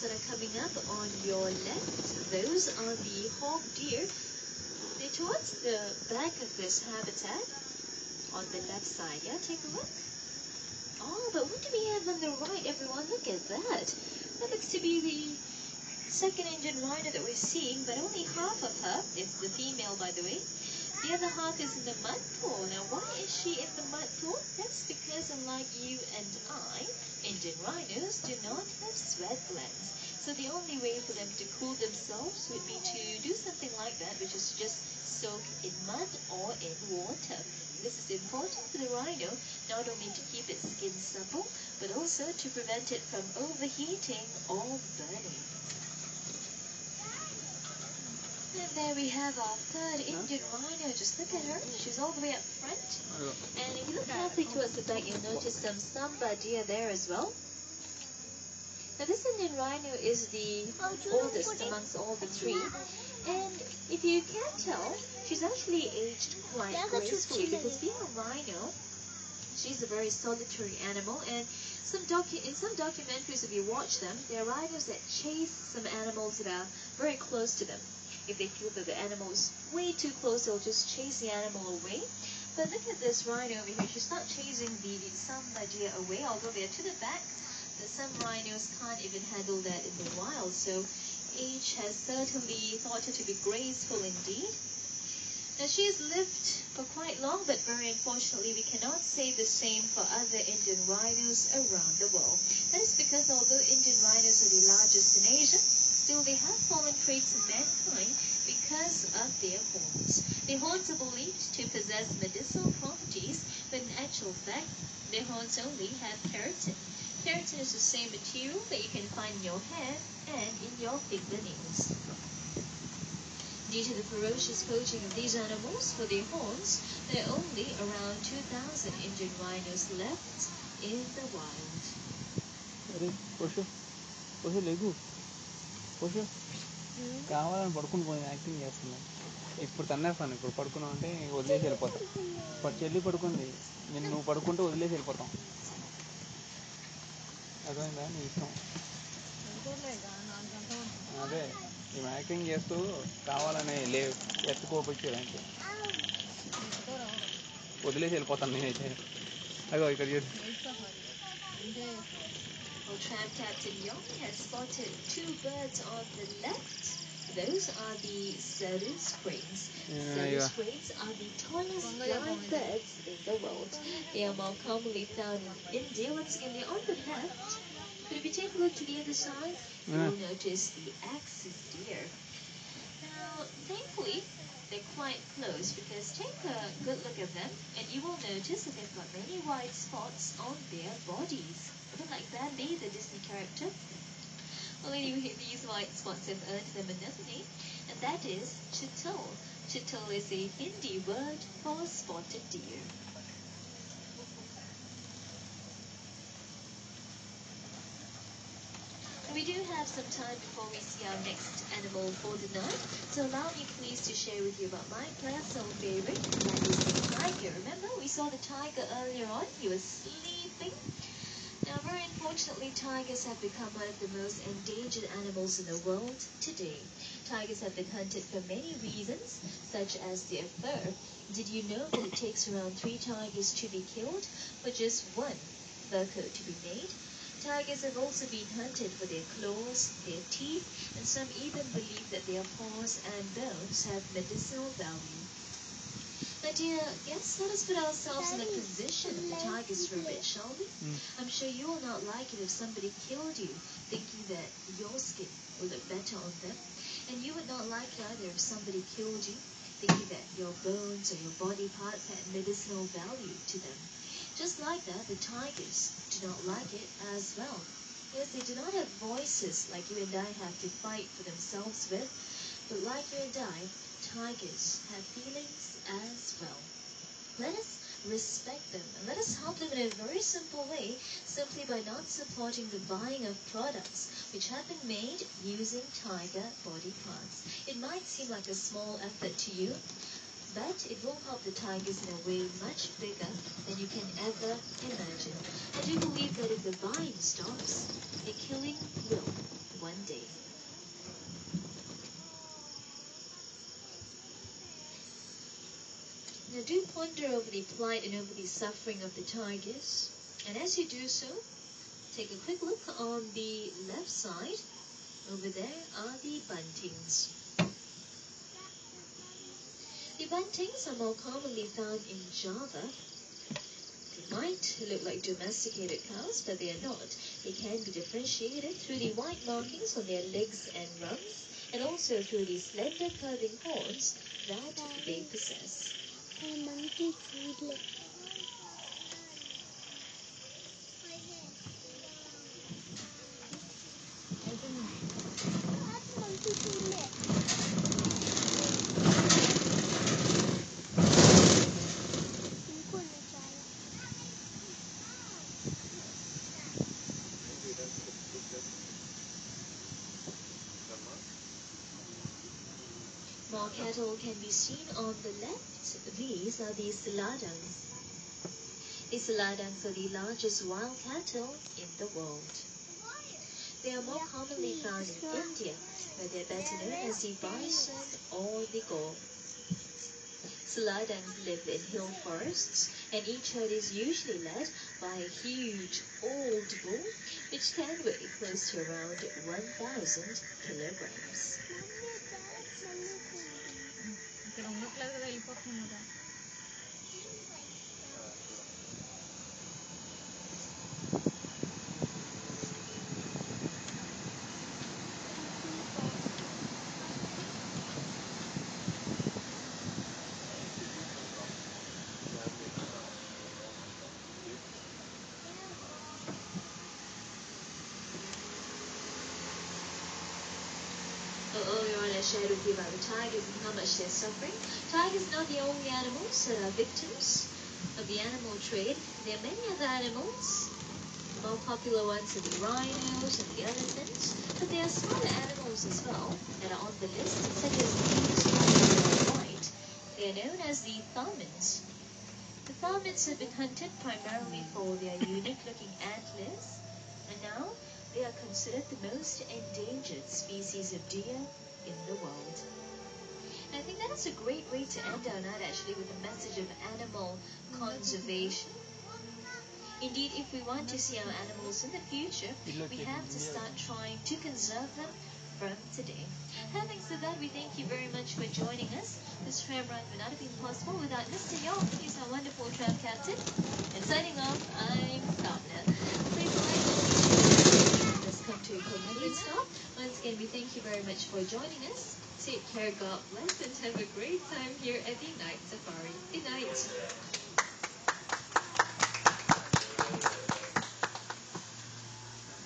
that are coming up on your left, those are the hawk deer. They're towards the back of this habitat on the left side. Yeah, take a look. Oh, but what do we have on the right, everyone? Look at that. That looks to be the second Indian rhino that we're seeing, but only half of her is the female, by the way. The other half is in the mud pool. Now, why is she in the mud pool? That's because, unlike you and I, Indian rhinos do not have sweat glands. So the only way for them to cool themselves would be to do something like that, which is just soak in mud or in water. This is important for the rhino, not only to keep its skin supple, but also to prevent it from overheating or burning. And there we have our third Indian rhino. Just look at her. She's all the way up front. And if you look carefully towards the back, you'll notice some Samba deer there as well. Now this Indian rhino is the oldest amongst all the three. And if you can tell, she's actually aged quite gracefully, because being a rhino, she's a very solitary animal. And in some documentaries, if you watch them, there are rhinos that chase some animals that are very close to them. If they feel that the animal is way too close, they'll just chase the animal away. But look at this rhino over here. She's not chasing the Samba deer away, although they're to the back. But some rhinos can't even handle that in the wild. So age has certainly thought her to be graceful indeed. Now she's lived for quite long, but very unfortunately we cannot say the same for other Indian rhinos around the world. That is because although Indian rhinos are the largest in Asia, still they have fallen prey to mankind because of their horns. Their horns are believed to possess medicinal properties, but in actual fact, their horns only have keratin. Keratin is the same material that you can find in your hair and in your fingernails. Due to the ferocious poaching of these animals for their horns, there are only around 2,000 Indian rhinos left in the wild. కావాలని పడుకుని పోయి acting చేస్తున్నాం. ఇప్పుడు తన్నేస్తాను. ఇప్పుడు పడుకున్నావు అంటే వదిలేసి వెళ్ళిపోతాం. చెల్లి పడుకుంది, నువ్వు పడుకుంటే వదిలేసి వెళ్ళిపోతాం. అర్థమైందా? నీ ఇష్టం. అదే మేము యాక్టింగ్ చేస్తూ కావాలని ఎత్తుకోపించేదంటే వదిలేసి వెళ్ళిపోతాను నేనైతే. అదో ఇక్కడ చూడు. Well, Tramp Captain Young has spotted two birds on the left. Those are the Cerus cranes. Cerus cranes are the tallest flying birds in the world. They are more commonly found in India. Once again, they're on the left. But if you take a look to the other side, you'll notice the axis deer. Now, thankfully, they're quite close, because take a good look at them and you will notice that they've got many white spots on their bodies. A bit like Bambi, the Disney character. Well, anyway, these white spots have earned them another name, and that is chital. Chital is a Hindi word for spotted deer. We do have some time before we see our next animal for the night, so allow me please to share with you about my personal favorite, that is the tiger. Remember, we saw the tiger earlier on. He was sleeping. Now, very unfortunately, tigers have become one of the most endangered animals in the world today. Tigers have been hunted for many reasons, such as their fur. Did you know that it takes around 3 tigers to be killed for just one fur coat to be made? Tigers have also been hunted for their claws, their teeth, and some even believe that their paws and bones have medicinal value. Now, dear guests, let us put ourselves in the position of the tigers for a bit, shall we? I'm sure you will not like it if somebody killed you, thinking that your skin will look better on them. And you would not like it either if somebody killed you, thinking that your bones or your body parts had medicinal value to them. Just like that, the tigers do not like it as well. Yes, they do not have voices like you and I have to fight for themselves with, but like you and I, tigers have feelings as well. Let us respect them, and let us help them in a very simple way, simply by not supporting the buying of products which have been made using tiger body parts. It might seem like a small effort to you, but it will help the tigers in a way much bigger than you can ever imagine. I do believe that if the buying stops, the killing will one day. Now do ponder over the plight and over the suffering of the tigers. And as you do so, take a quick look on the left side. Over there are the buntings. The buntings are more commonly found in Java. They might look like domesticated cows, but they are not. They can be differentiated through the white markings on their legs and rumps, and also through the slender curving horns that they possess. Monkey food. More cattle can be seen on the left. These are the Seladangs. The Seladangs are the largest wild cattle in the world. They are more commonly found in India, where they are better known as the bison or the gaur. Seladangs live in hill forests, and each herd is usually led by a huge old bull, which can weigh close to around 1,000 kilograms. Earlier on I shared with you about the tigers and how much they're suffering. Tigers are not the only animals that are victims of the animal trade. There are many other animals. The more popular ones are the rhinos and the elephants, but there are smaller animals as well that are on the list, such as these white. They are known as the tharmins. The tharmins have been hunted primarily for their unique-looking antlers, and now they are considered the most endangered species of deer in the world. And I think that's a great way to end our night, actually, with a message of animal conservation. Indeed, if we want to see our animals in the future, we have to start trying to conserve them from today. Having said that, we thank you very much for joining us. This tram ride would not have been possible without Mr. Yong. He's our wonderful tram captain. And signing off, I'm Sapna. Please let's come to a complete stop. Once again, we thank you very much for joining us. Take care, God bless, and have a great time here at the Night Safari. Good night.